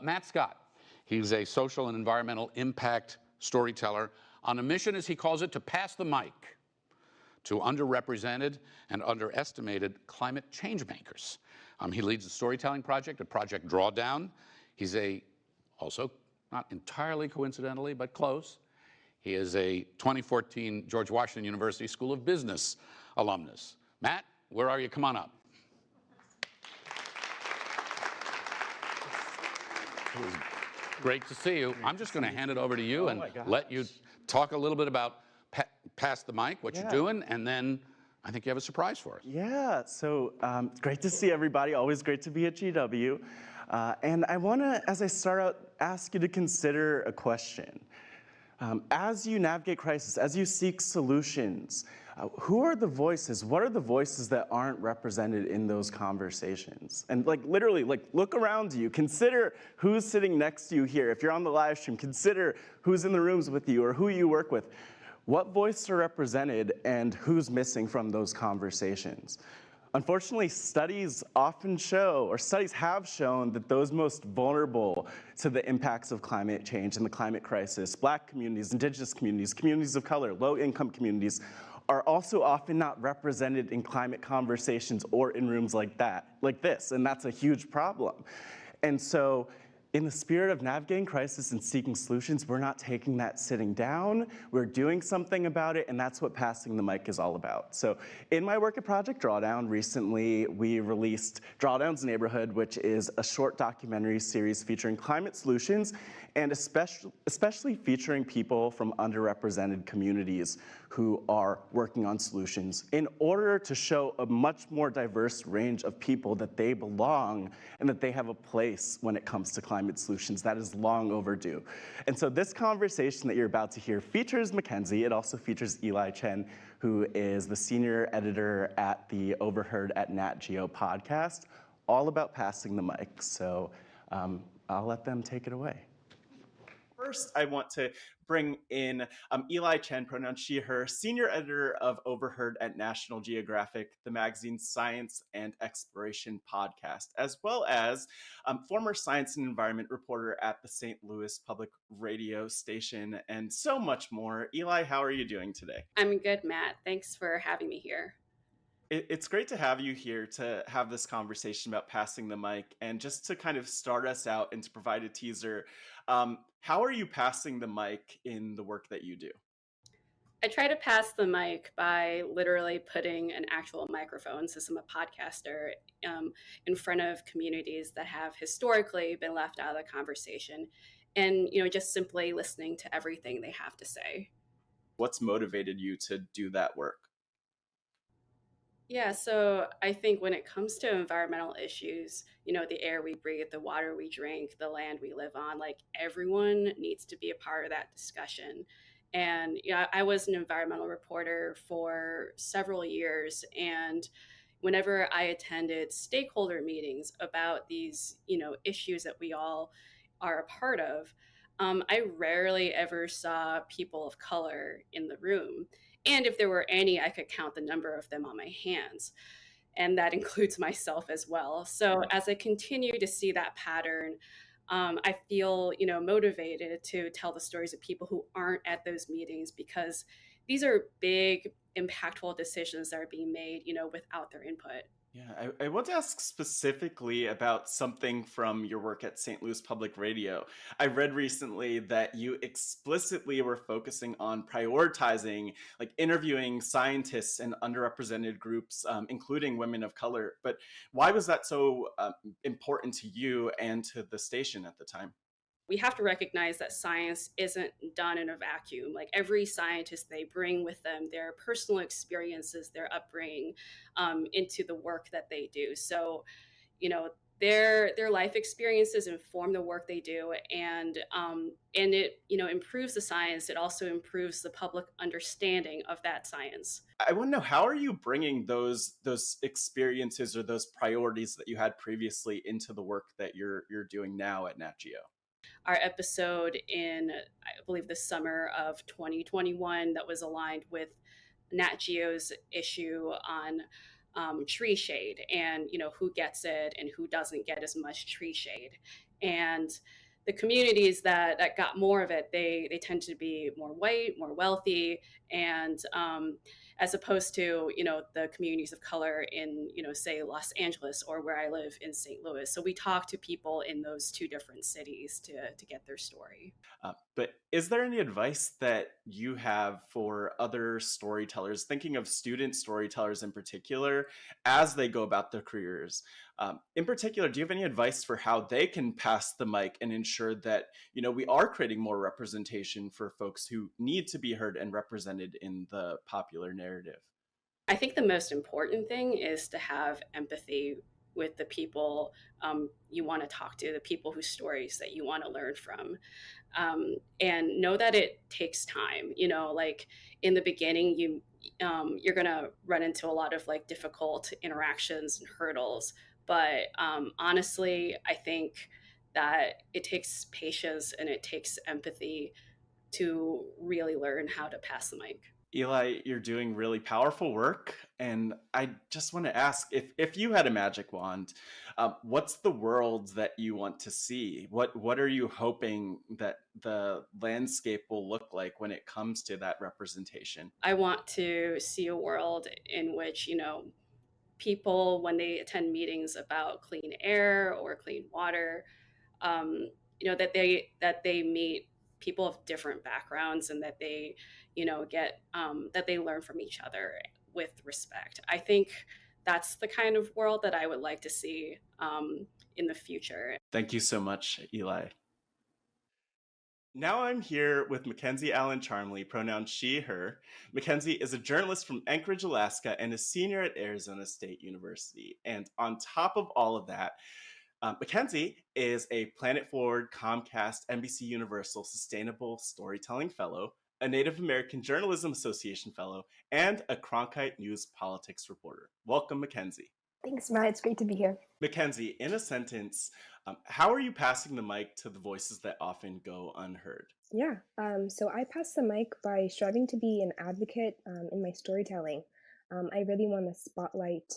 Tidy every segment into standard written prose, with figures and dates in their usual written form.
Matt Scott, he's a social and environmental impact storyteller on a mission, as he calls it, to pass the mic to underrepresented and underestimated climate change makers. He leads the storytelling project at Project Drawdown. He's also, not entirely coincidentally, but close, he is a 2014 George Washington University School of Business alumnus. Matt, where are you? Come on up. It was great to see you. I'm just going to hand it over to you and let you talk a little bit about Pass the Mic, what you're doing, and then I think you have a surprise for us. Yeah, so great to see everybody. Always great to be at GW. And I want to, as I start out, ask you to consider a question. As you navigate crisis, as you seek solutions, who are the voices? What are the voices that aren't represented in those conversations? And literally, look around you. Consider who's sitting next to you here. If you're on the live stream, consider who's in the rooms with you or who you work with. What voices are represented and who's missing from those conversations? Unfortunately, studies often show, or studies have shown, that those most vulnerable to the impacts of climate change and the climate crisis, Black communities, Indigenous communities, communities of color, low-income communities, are also often not represented in climate conversations or in rooms like this, and that's a huge problem. And so, in the spirit of navigating crisis and seeking solutions, we're not taking that sitting down, we're doing something about it, and that's what Passing the Mic is all about. So in my work at Project Drawdown, recently we released Drawdown's Neighborhood, which is a short documentary series featuring climate solutions, and especially featuring people from underrepresented communities who are working on solutions in order to show a much more diverse range of people that they belong and that they have a place when it comes to climate solutions. That is long overdue. And so this conversation that you're about to hear features McKenzie. It also features Eli Chen, who is the senior editor at the Overheard at Nat Geo podcast, all about passing the mic. So I'll let them take it away. First, I want to bring in Eli Chen, pronouns she, her, senior editor of Overheard at National Geographic, the magazine's science and exploration podcast, as well as former science and environment reporter at the St. Louis Public Radio station, and so much more. Eli, how are you doing today? I'm good, Matt. Thanks for having me here. It's great to have you here to have this conversation about passing the mic. And just to kind of start us out and to provide a teaser, how are you passing the mic in the work that you do? I try to pass the mic by literally putting an actual microphone, since I'm a podcaster, in front of communities that have historically been left out of the conversation, and just simply listening to everything they have to say. What's motivated you to do that work? Yeah, so I think when it comes to environmental issues, the air we breathe, the water we drink, the land we live on, everyone needs to be a part of that discussion. And I was an environmental reporter for several years, and whenever I attended stakeholder meetings about these, issues that we all are a part of, I rarely ever saw people of color in the room. And if there were any, I could count the number of them on my hands. And that includes myself as well. So as I continue to see that pattern, I feel, motivated to tell the stories of people who aren't at those meetings, because these are big, impactful decisions that are being made, without their input. Yeah, I want to ask specifically about something from your work at St. Louis Public Radio. I read recently that you explicitly were focusing on prioritizing, interviewing scientists and underrepresented groups, including women of color. But why was that so important to you and to the station at the time? We have to recognize that science isn't done in a vacuum. Every scientist, they bring with them their personal experiences, their upbringing, into the work that they do. So, their life experiences inform the work they do, and it improves the science. It also improves the public understanding of that science. I want to know, how are you bringing those experiences or those priorities that you had previously into the work that you're doing now at Nat Geo? Our episode in, I believe, the summer of 2021 that was aligned with Nat Geo's issue on tree shade, and who gets it and who doesn't get as much tree shade. And the communities that got more of it, they tend to be more white, more wealthy, and as opposed to the communities of color in say Los Angeles or where I live in St. Louis. So we talk to people in those two different cities to get their story. But is there any advice that you have for other storytellers, thinking of student storytellers in particular, as they go about their careers? In particular, do you have any advice for how they can pass the mic and ensure that we are creating more representation for folks who need to be heard and represented in the popular narrative? I think the most important thing is to have empathy with the people you want to talk to, the people whose stories that you want to learn from, and know that it takes time. Like in the beginning, you're gonna run into a lot of like difficult interactions and hurdles, but honestly, I think that it takes patience and it takes empathy to really learn how to pass the mic. Eli, you're doing really powerful work. And I just want to ask if you had a magic wand, what's the world that you want to see? What are you hoping that the landscape will look like when it comes to that representation? I want to see a world in which, people, when they attend meetings about clean air or clean water, um, that they meet people of different backgrounds, and that they, get that they learn from each other with respect. I think that's the kind of world that I would like to see in the future. Thank you so much, Eli. Now I'm here with McKenzie Allen-Charmley, pronouns she, her. McKenzie is a journalist from Anchorage, Alaska, and a senior at Arizona State University. And on top of all of that, McKenzie is a Planet Forward Comcast NBCUniversal Sustainable Storytelling Fellow, a Native American Journalism Association Fellow, and a Cronkite News Politics reporter. Welcome, McKenzie. Thanks, Matt. It's great to be here. McKenzie, in a sentence, how are you passing the mic to the voices that often go unheard? Yeah, so I pass the mic by striving to be an advocate in my storytelling. I really want to spotlight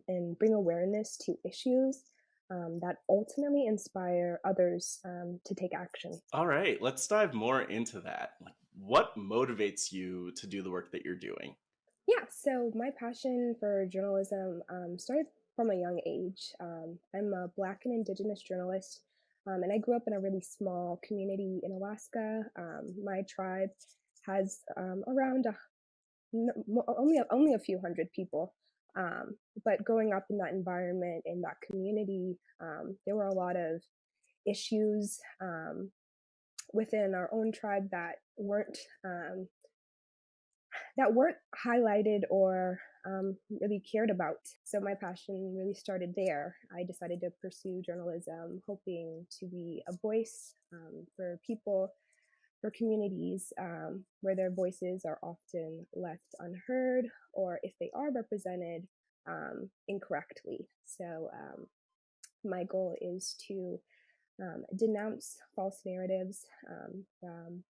and bring awareness to issues that ultimately inspire others to take action. All right, let's dive more into that. What motivates you to do the work that you're doing? Yeah, so my passion for journalism started from a young age. I'm a Black and Indigenous journalist, and I grew up in a really small community in Alaska. My tribe has around only a few hundred people. But growing up in that environment, in that community, there were a lot of issues within our own tribe that weren't highlighted or really cared about. So my passion really started there. I decided to pursue journalism, hoping to be a voice for people, for communities where their voices are often left unheard, or if they are represented incorrectly. So my goal is to denounce false narratives from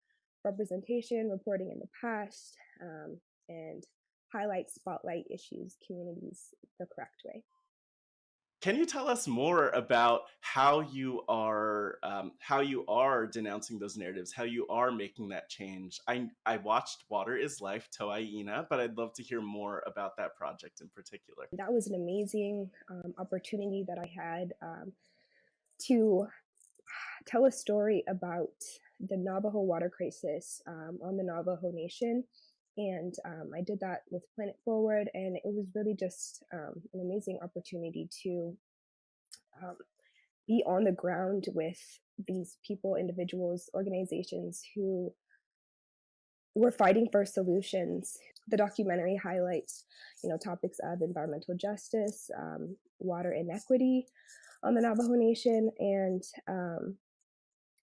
representation, reporting in the past, and highlight, spotlight issues, communities the correct way. Can you tell us more about how you are denouncing those narratives, how you are making that change? I watched Water is Life, Toaina, but I'd love to hear more about that project in particular. That was an amazing opportunity that I had to tell a story about the Navajo water crisis on the Navajo Nation. And I did that with Planet Forward, and it was really just an amazing opportunity to be on the ground with these people, individuals, organizations who were fighting for solutions. The documentary highlights, topics of environmental justice, water inequity on the Navajo Nation, and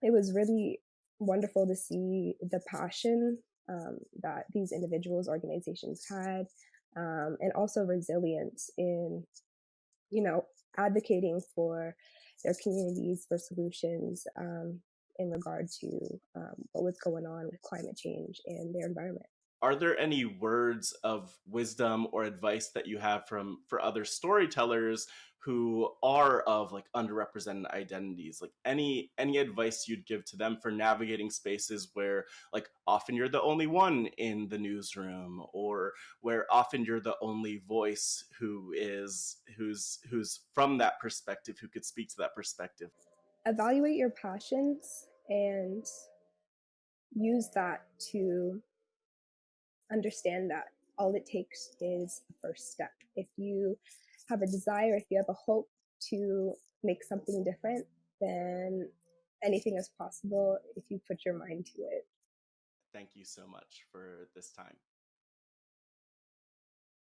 it was really wonderful to see the passion that these individuals, organizations had, and also resilience in, advocating for their communities, for solutions in regard to what was going on with climate change and their environment. are there any words of wisdom or advice that you have for other storytellers who are of like underrepresented identities? Like any advice you'd give to them for navigating spaces where like often you're the only one in the newsroom, or where often you're the only voice who's from that perspective, who could speak to that perspective? Evaluate your passions and use that to understand that all it takes is the first step. If you have a desire, if you have a hope to make something different, then anything is possible if you put your mind to it. Thank you so much for this time.